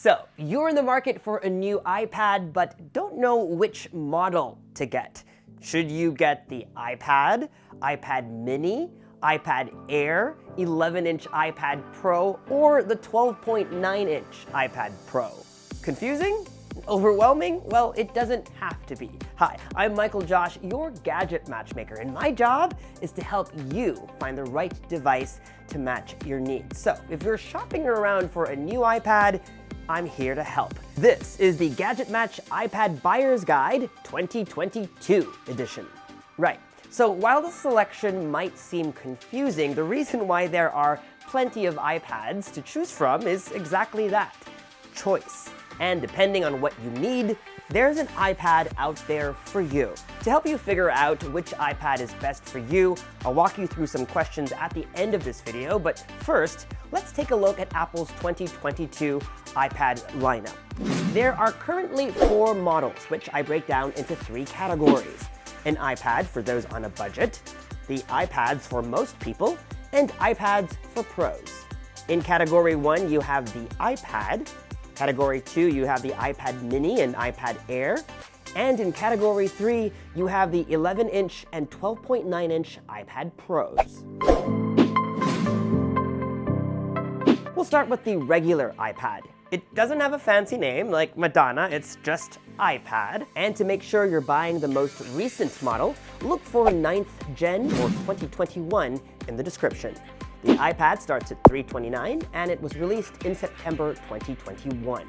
So, you're in the market for a new iPad, but don't know which model to get. Should you get the iPad, iPad mini, iPad Air, 11-inch iPad Pro, or the 12.9-inch iPad Pro? Confusing? Overwhelming? Well, it doesn't have to be. Hi, I'm MiCHAELJOSH, your gadget matchmaker, and my job is to help you find the right device to match your needs. So, if you're shopping around for a new iPad, I'm here to help. This is the GadgetMatch iPad Buyer's Guide 2022 edition. Right, so while the selection might seem confusing, the reason why there are plenty of iPads to choose from is exactly that, choice. And depending on what you need, there's an iPad out there for you. To help you figure out which iPad is best for you, I'll walk you through some questions at the end of this video, but first, let's take a look at Apple's 2022 iPad lineup. There are currently 4 models, which I break down into 3 categories. An iPad for those on a budget, the iPads for most people, and iPads for pros. In Category 1, you have the iPad. Category 2, you have the iPad mini and iPad Air. And in Category 3, you have the 11-inch and 12.9-inch iPad Pros. We'll start with the regular iPad. It doesn't have a fancy name like Madonna, it's just iPad. And to make sure you're buying the most recent model, look for 9th Gen or 2021 in the description. The iPad starts at $329, and it was released in September 2021.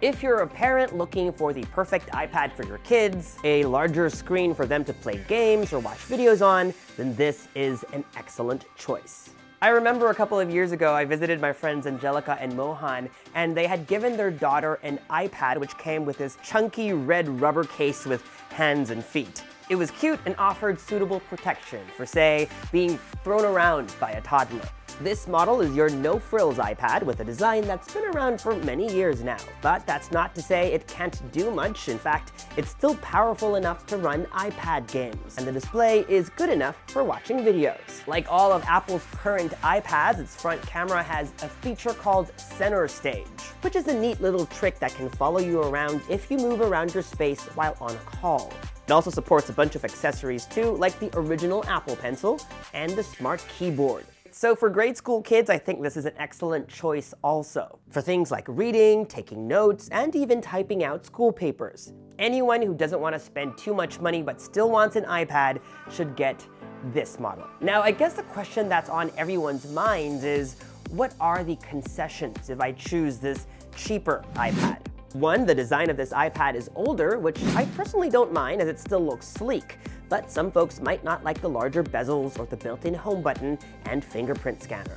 If you're a parent looking for the perfect iPad for your kids, a larger screen for them to play games or watch videos on, then this is an excellent choice. I remember a couple of years ago, I visited my friends Angelica and Mohan, and they had given their daughter an iPad which came with this chunky red rubber case with hands and feet. It was cute and offered suitable protection for, say, being thrown around by a toddler. This model is your no-frills iPad with a design that's been around for many years now. But that's not to say it can't do much. In fact, it's still powerful enough to run iPad games. And the display is good enough for watching videos. Like all of Apple's current iPads, its front camera has a feature called Center Stage, which is a neat little trick that can follow you around if you move around your space while on a call. It also supports a bunch of accessories too, like the original Apple Pencil and the Smart Keyboard. So for grade school kids, I think this is an excellent choice also, for things like reading, taking notes, and even typing out school papers. Anyone who doesn't want to spend too much money but still wants an iPad should get this model. Now, I guess the question that's on everyone's minds is, what are the concessions if I choose this cheaper iPad? One, the design of this iPad is older, which I personally don't mind as it still looks sleek, but some folks might not like the larger bezels or the built-in home button and fingerprint scanner.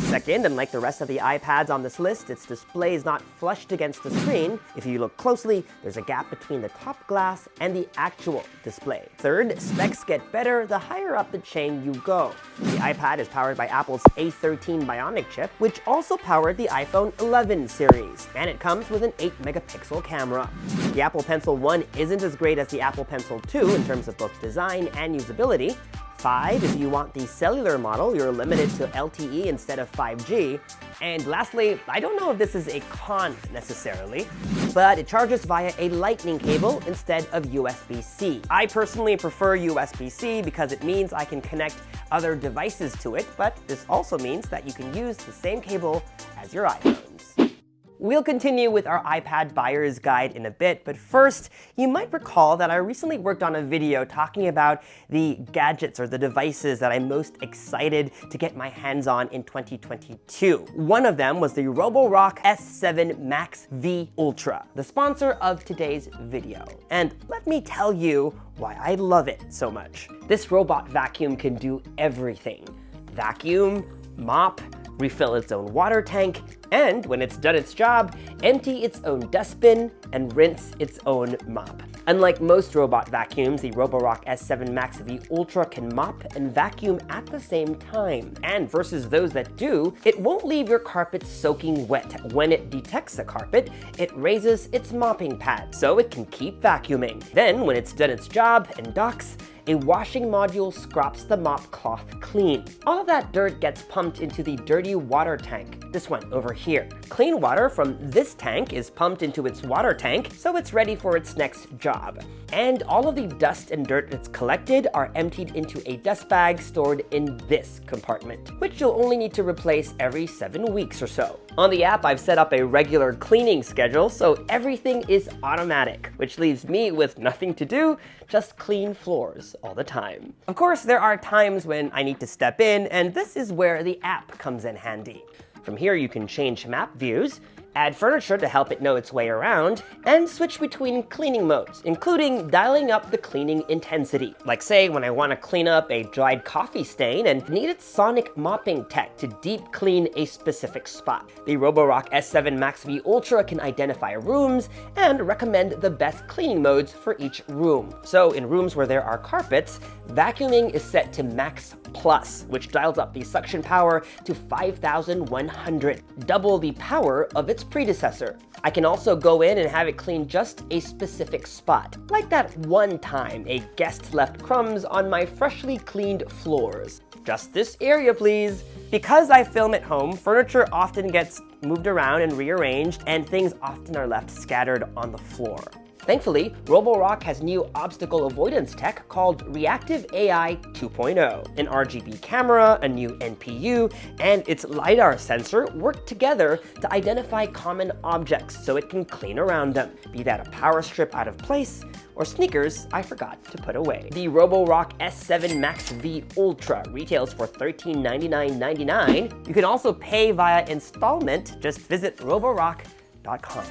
Second, unlike the rest of the iPads on this list, its display is not flushed against the screen. If you look closely, there's a gap between the top glass and the actual display. Third, specs get better the higher up the chain you go. The iPad is powered by Apple's A13 Bionic chip, which also powered the iPhone 11 series, and it comes with an 8-megapixel camera. The Apple Pencil 1 isn't as great as the Apple Pencil 2 in terms of both design and usability. 5, if you want the cellular model, you're limited to LTE instead of 5G. And lastly, I don't know if this is a con necessarily, but it charges via a lightning cable instead of USB-C. I personally prefer USB-C because it means I can connect other devices to it, but this also means that you can use the same cable as your iPhones. We'll continue with our iPad buyer's guide in a bit, but first, you might recall that I recently worked on a video talking about the gadgets or the devices that I'm most excited to get my hands on in 2022. One of them was the Roborock S7 MaxV Ultra, the sponsor of today's video. And let me tell you why I love it so much. This robot vacuum can do everything. Vacuum, mop, refill its own water tank, and when it's done its job, empty its own dustbin and rinse its own mop. Unlike most robot vacuums, the Roborock S7 MaxV Ultra can mop and vacuum at the same time. And versus those that do, it won't leave your carpet soaking wet. When it detects a carpet, it raises its mopping pad so it can keep vacuuming. Then, when it's done its job and docks, a washing module scrubs the mop cloth clean. All of that dirt gets pumped into the dirty water tank, this one over here. Clean water from this tank is pumped into its water tank, so it's ready for its next job. And all of the dust and dirt that's collected are emptied into a dust bag stored in this compartment, which you'll only need to replace every 7 weeks or so. On the app, I've set up a regular cleaning schedule, so everything is automatic, which leaves me with nothing to do, just clean floors all the time. Of course, there are times when I need to step in, and this is where the app comes in handy. From here, you can change map views, add furniture to help it know its way around, and switch between cleaning modes, including dialing up the cleaning intensity. Like say, when I want to clean up a dried coffee stain and need its sonic mopping tech to deep clean a specific spot. The Roborock S7 MaxV Ultra can identify rooms and recommend the best cleaning modes for each room. So in rooms where there are carpets, vacuuming is set to Max Plus, which dials up the suction power to 5,100, double the power of its predecessor. I can also go in and have it clean just a specific spot, like that one time a guest left crumbs on my freshly cleaned floors. Just this area, please. Because I film at home, furniture often gets moved around and rearranged, and things often are left scattered on the floor. Thankfully, Roborock has new obstacle avoidance tech called Reactive AI 2.0. An RGB camera, a new NPU, and its LiDAR sensor work together to identify common objects so it can clean around them, be that a power strip out of place or sneakers I forgot to put away. The Roborock S7 MaxV Ultra retails for $1399.99. You can also pay via installment. Just visit roborock.com.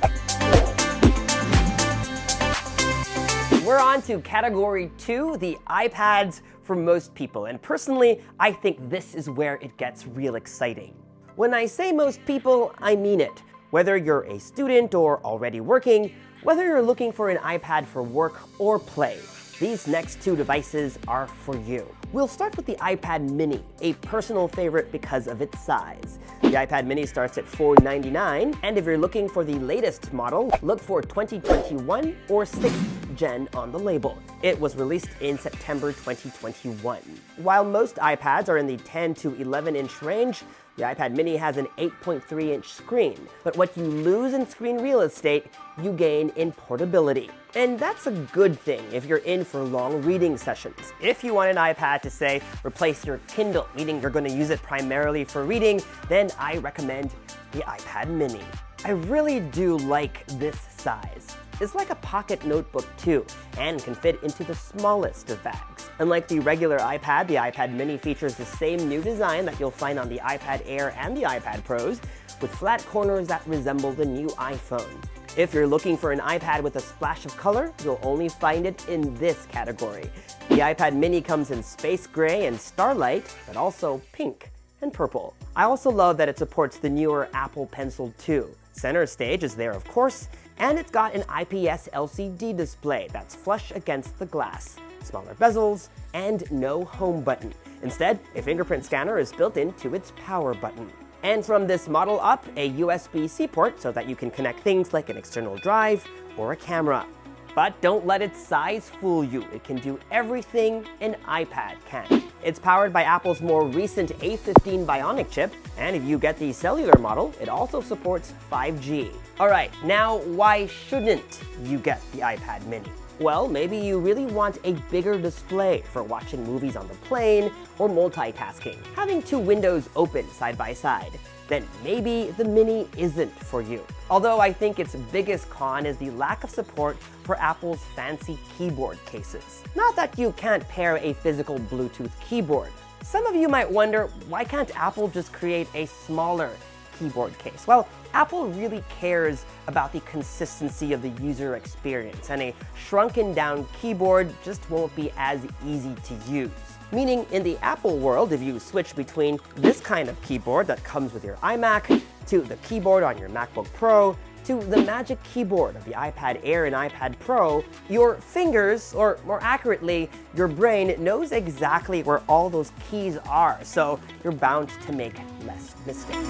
We're on to category 2, the iPads for most people. And personally, I think this is where it gets real exciting. When I say most people, I mean it. Whether you're a student or already working, whether you're looking for an iPad for work or play, these next 2 devices are for you. We'll start with the iPad mini, a personal favorite because of its size. The iPad mini starts at $499, and if you're looking for the latest model, look for 2021 or 6th gen on the label. It was released in September 2021. While most iPads are in the 10 to 11-inch range, the iPad mini has an 8.3-inch screen, but what you lose in screen real estate, you gain in portability. And that's a good thing if you're in for long reading sessions. If you want an iPad to, say, replace your Kindle, meaning you're going to use it primarily for reading, then I recommend the iPad mini. I really do like this size. It's like a pocket notebook too, and can fit into the smallest of bags. Unlike the regular iPad, the iPad mini features the same new design that you'll find on the iPad Air and the iPad Pros, with flat corners that resemble the new iPhone. If you're looking for an iPad with a splash of color, you'll only find it in this category. The iPad mini comes in space gray and starlight, but also pink and purple. I also love that it supports the newer Apple Pencil 2. Center stage is there, of course, and it's got an IPS LCD display that's flush against the glass, smaller bezels, and no home button. Instead, a fingerprint scanner is built into its power button. And from this model up, a USB-C port so that you can connect things like an external drive or a camera. But don't let its size fool you. It can do everything an iPad can. It's powered by Apple's more recent A15 Bionic chip, and if you get the cellular model, it also supports 5G. Alright, now why shouldn't you get the iPad mini? Well, maybe you really want a bigger display for watching movies on the plane or multitasking, having 2 windows open side by side. Then maybe the mini isn't for you. Although I think its biggest con is the lack of support for Apple's fancy keyboard cases. Not that you can't pair a physical Bluetooth keyboard. Some of you might wonder, why can't Apple just create a smaller keyboard case? Well, Apple really cares about the consistency of the user experience, and a shrunken down keyboard just won't be as easy to use. Meaning, in the Apple world, if you switch between this kind of keyboard that comes with your iMac, to the keyboard on your MacBook Pro, to the Magic Keyboard of the iPad Air and iPad Pro, your fingers, or more accurately, your brain knows exactly where all those keys are, so you're bound to make less mistakes.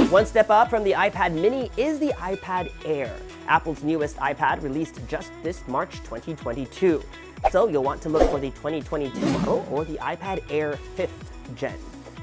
One step up from the iPad mini is the iPad Air. Apple's newest iPad released just this March 2022. So you'll want to look for the 2022 model or the iPad Air 5th Gen.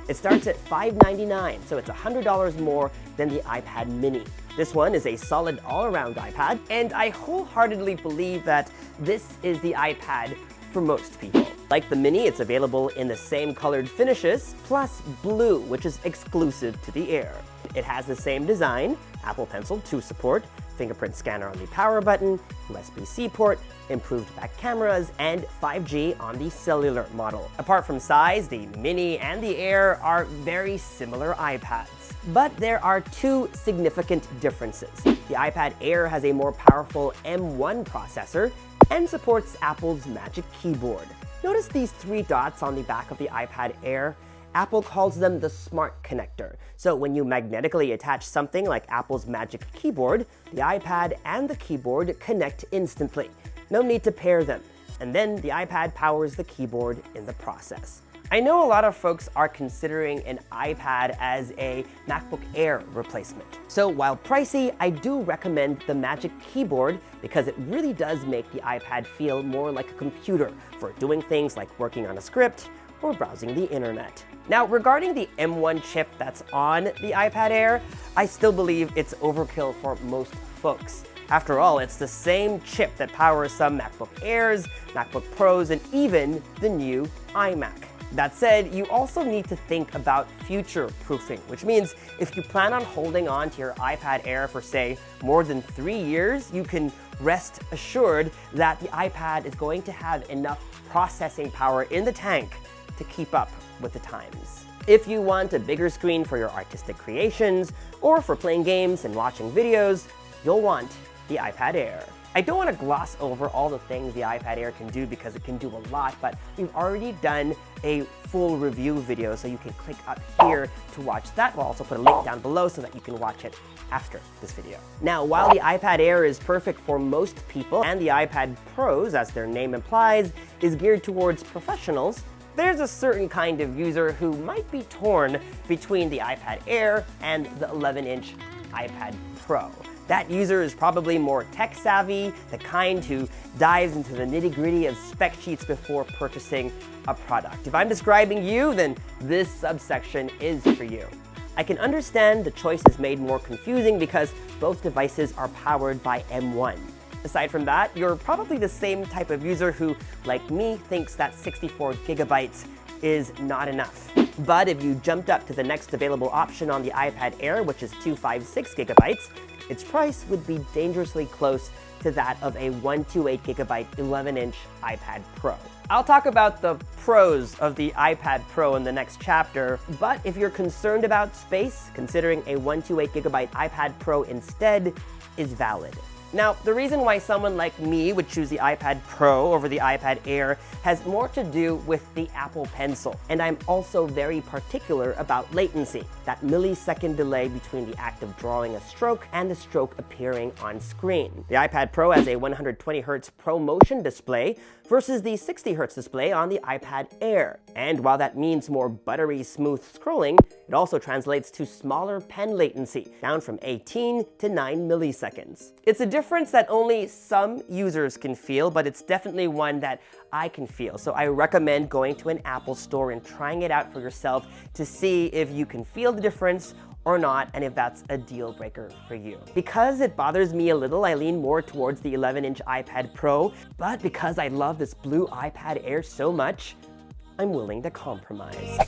It starts at $599, so it's $100 more than the iPad mini. This one is a solid all-around iPad, and I wholeheartedly believe that this is the iPad for most people. Like the mini, it's available in the same colored finishes, plus blue, which is exclusive to the Air. It has the same design, Apple Pencil 2 support, fingerprint scanner on the power button, USB-C port, improved back cameras, and 5G on the cellular model. Apart from size, the Mini and the Air are very similar iPads. But there are two significant differences. The iPad Air has a more powerful M1 processor and supports Apple's Magic Keyboard. Notice these three dots on the back of the iPad Air? Apple calls them the Smart Connector. So when you magnetically attach something like Apple's Magic Keyboard, the iPad and the keyboard connect instantly. No need to pair them. And then the iPad powers the keyboard in the process. I know a lot of folks are considering an iPad as a MacBook Air replacement. So while pricey, I do recommend the Magic Keyboard because it really does make the iPad feel more like a computer for doing things like working on a script or browsing the internet. Now, regarding the M1 chip that's on the iPad Air, I still believe it's overkill for most folks. After all, it's the same chip that powers some MacBook Airs, MacBook Pros, and even the new iMac. That said, you also need to think about future-proofing, which means if you plan on holding on to your iPad Air for, say, more than 3 years, you can rest assured that the iPad is going to have enough processing power in the tank to keep up with the times. If you want a bigger screen for your artistic creations, or for playing games and watching videos, you'll want the iPad Air. I don't want to gloss over all the things the iPad Air can do because it can do a lot, but we've already done a full review video, so you can click up here to watch that. We'll also put a link down below so that you can watch it after this video. Now, while the iPad Air is perfect for most people, and the iPad Pros, as their name implies, is geared towards professionals, there's a certain kind of user who might be torn between the iPad Air and the 11-inch iPad Pro. That user is probably more tech-savvy, the kind who dives into the nitty-gritty of spec sheets before purchasing a product. If I'm describing you, then this subsection is for you. I can understand the choice is made more confusing because both devices are powered by M1. Aside from that, you're probably the same type of user who, like me, thinks that 64 gigabytes is not enough. But if you jumped up to the next available option on the iPad Air, which is 256 gigabytes, its price would be dangerously close to that of a 128 gigabyte 11-inch iPad Pro. I'll talk about the pros of the iPad Pro in the next chapter, but if you're concerned about space, considering a 128 gigabyte iPad Pro instead is valid. Now, the reason why someone like me would choose the iPad Pro over the iPad Air has more to do with the Apple Pencil. And I'm also very particular about latency, that millisecond delay between the act of drawing a stroke and the stroke appearing on screen. The iPad Pro has a 120Hz ProMotion display versus the 60Hz display on the iPad Air. And while that means more buttery smooth scrolling, it also translates to smaller pen latency, down from 18 to 9 milliseconds. It's a difference that only some users can feel, but it's definitely one that I can feel. So I recommend going to an Apple store and trying it out for yourself to see if you can feel the difference or not, and if that's a deal breaker for you. Because it bothers me a little, I lean more towards the 11-inch iPad Pro, but because I love this blue iPad Air so much, I'm willing to compromise.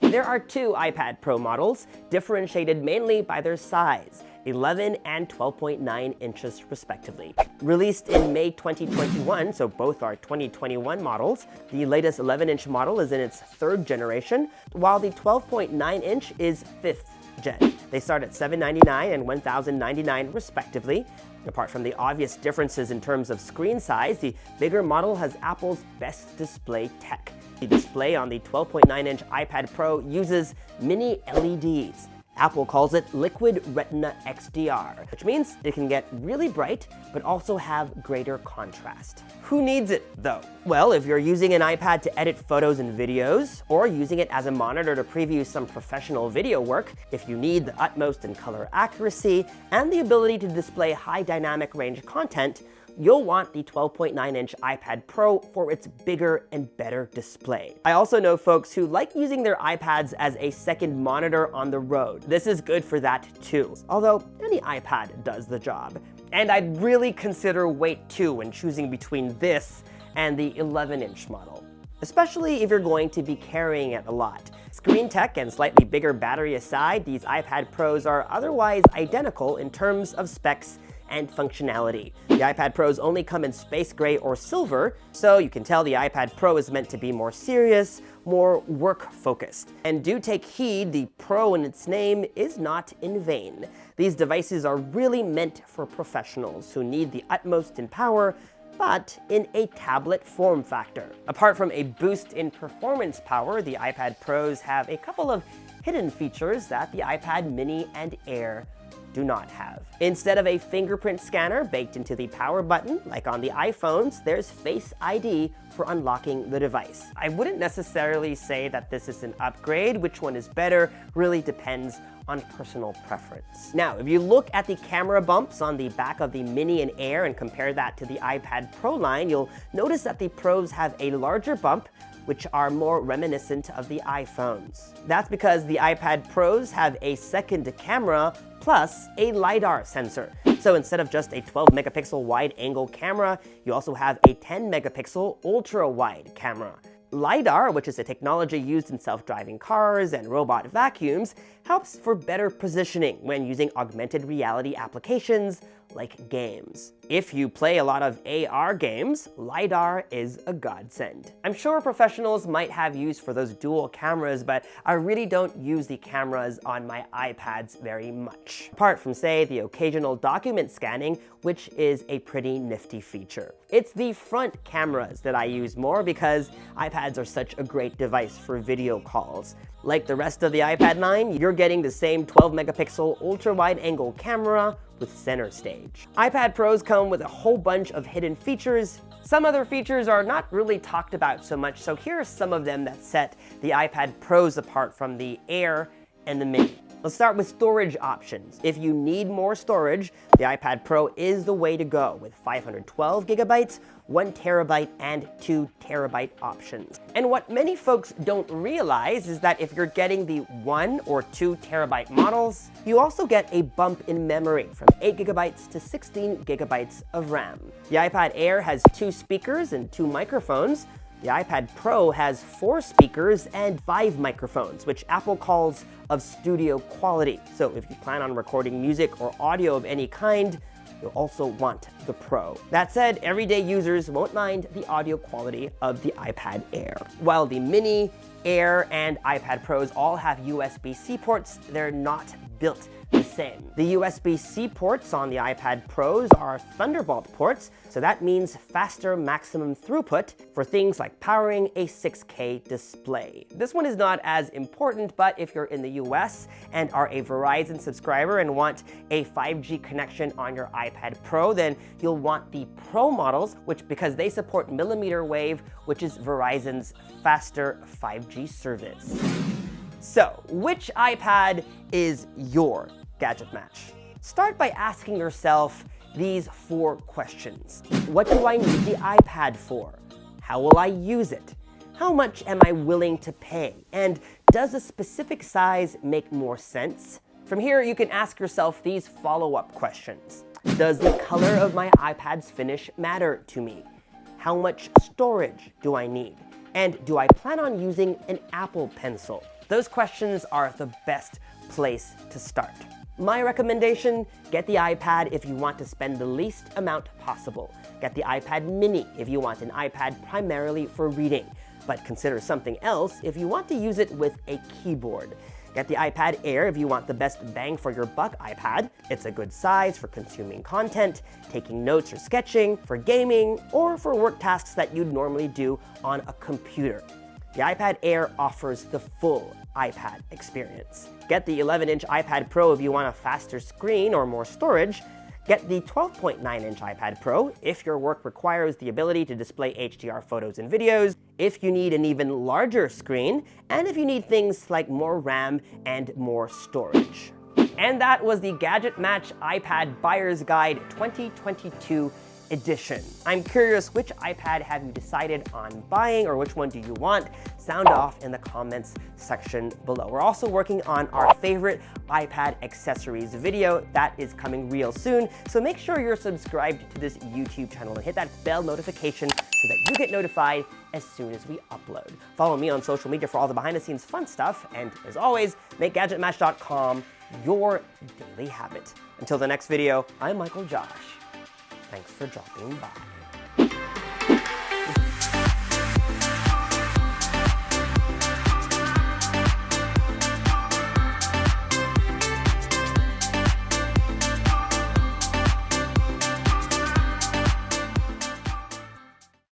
There are two iPad Pro models, differentiated mainly by their size, 11 and 12.9 inches respectively. Released in May 2021, so both are 2021 models, the latest 11-inch model is in its third generation, while the 12.9-inch is fifth gen. They start at $799 and $1,099 respectively. Apart from the obvious differences in terms of screen size, the bigger model has Apple's best display tech. The display on the 12.9-inch iPad Pro uses mini LEDs. Apple calls it Liquid Retina XDR, which means it can get really bright, but also have greater contrast. Who needs it, though? Well, if you're using an iPad to edit photos and videos, or using it as a monitor to preview some professional video work, if you need the utmost in color accuracy and the ability to display high dynamic range content, you'll want the 12.9-inch iPad Pro for its bigger and better display. I also know folks who like using their iPads as a second monitor on the road. This is good for that too, although any iPad does the job. And I'd really consider weight too when choosing between this and the 11-inch model, especially if you're going to be carrying it a lot. Screen tech and slightly bigger battery aside, these iPad Pros are otherwise identical in terms of specs and functionality. The iPad Pros only come in space gray or silver, so you can tell the iPad Pro is meant to be more serious, more work-focused. And do take heed, the Pro in its name is not in vain. These devices are really meant for professionals who need the utmost in power, but in a tablet form factor. Apart from a boost in performance power, the iPad Pros have a couple of hidden features that the iPad Mini and Air do not have. Instead of a fingerprint scanner baked into the power button, like on the iPhones, there's Face ID for unlocking the device. I wouldn't necessarily say that this is an upgrade. Which one is better really depends on personal preference. Now, if you look at the camera bumps on the back of the Mini and Air and compare that to the iPad Pro line, you'll notice that the Pros have a larger bump, which are more reminiscent of the iPhones. That's because the iPad Pros have a second camera plus a LiDAR sensor. So instead of just a 12-megapixel wide-angle camera, you also have a 10-megapixel ultra-wide camera. LiDAR, which is a technology used in self-driving cars and robot vacuums, helps for better positioning when using augmented reality applications like games. If you play a lot of AR games, LiDAR is a godsend. I'm sure professionals might have use for those dual cameras, but I really don't use the cameras on my iPads very much. Apart from, say, the occasional document scanning, which is a pretty nifty feature. It's the front cameras that I use more because iPads are such a great device for video calls. Like the rest of the iPad line, you're getting the same 12-megapixel ultra-wide-angle camera with center stage. iPad Pros come with a whole bunch of hidden features. Some other features are not really talked about so much, so here are some of them that set the iPad Pros apart from the Air and the Mini. Let's start with storage options. If you need more storage, the iPad Pro is the way to go with 512 gigabytes, 1 terabyte, and 2 terabyte options. And what many folks don't realize is that if you're getting the 1 or 2 terabyte models, you also get a bump in memory from 8 gigabytes to 16 gigabytes of RAM. The iPad Air has 2 speakers and 2 microphones. The iPad Pro has 4 speakers and 5 microphones, which Apple calls of studio quality. So if you plan on recording music or audio of any kind, you'll also want the Pro. That said, everyday users won't mind the audio quality of the iPad Air. While the Mini, Air, and iPad Pros all have USB-C ports, they're not built the same. The USB-C ports on the iPad Pros are Thunderbolt ports, so that means faster maximum throughput for things like powering a 6K display. This one is not as important, but if you're in the US and are a Verizon subscriber and want a 5G connection on your iPad Pro, then you'll want the Pro models, which because they support millimeter wave, which is Verizon's faster 5G service. So, which iPad is your gadget match? Start by asking yourself these 4 questions. What do I need the iPad for? How will I use it? How much am I willing to pay? And does a specific size make more sense? From here, you can ask yourself these follow-up questions. Does the color of my iPad's finish matter to me? How much storage do I need? And do I plan on using an Apple Pencil? Those questions are the best place to start. My recommendation, get the iPad if you want to spend the least amount possible. Get the iPad Mini if you want an iPad primarily for reading, but consider something else if you want to use it with a keyboard. Get the iPad Air if you want the best bang for your buck iPad. It's a good size for consuming content, taking notes or sketching, for gaming, or for work tasks that you'd normally do on a computer. The iPad Air offers the full iPad experience. Get the 11-inch iPad Pro if you want a faster screen or more storage. Get the 12.9-inch iPad Pro if your work requires the ability to display HDR photos and videos, if you need an even larger screen, and if you need things like more RAM and more storage. And that was the GadgetMatch iPad Buyer's Guide 2022 edition. I'm curious, which iPad have you decided on buying, or which one do you want? Sound off in the comments section below. We're also working on our favorite iPad accessories video that is coming real soon, so make sure you're subscribed to this YouTube channel and hit that bell notification so that you get notified as soon as we upload. Follow me on social media for all the behind-the-scenes fun stuff, and as always, make GadgetMatch.com your daily habit. Until the next video, I'm MichaelJosh. Thanks for dropping by.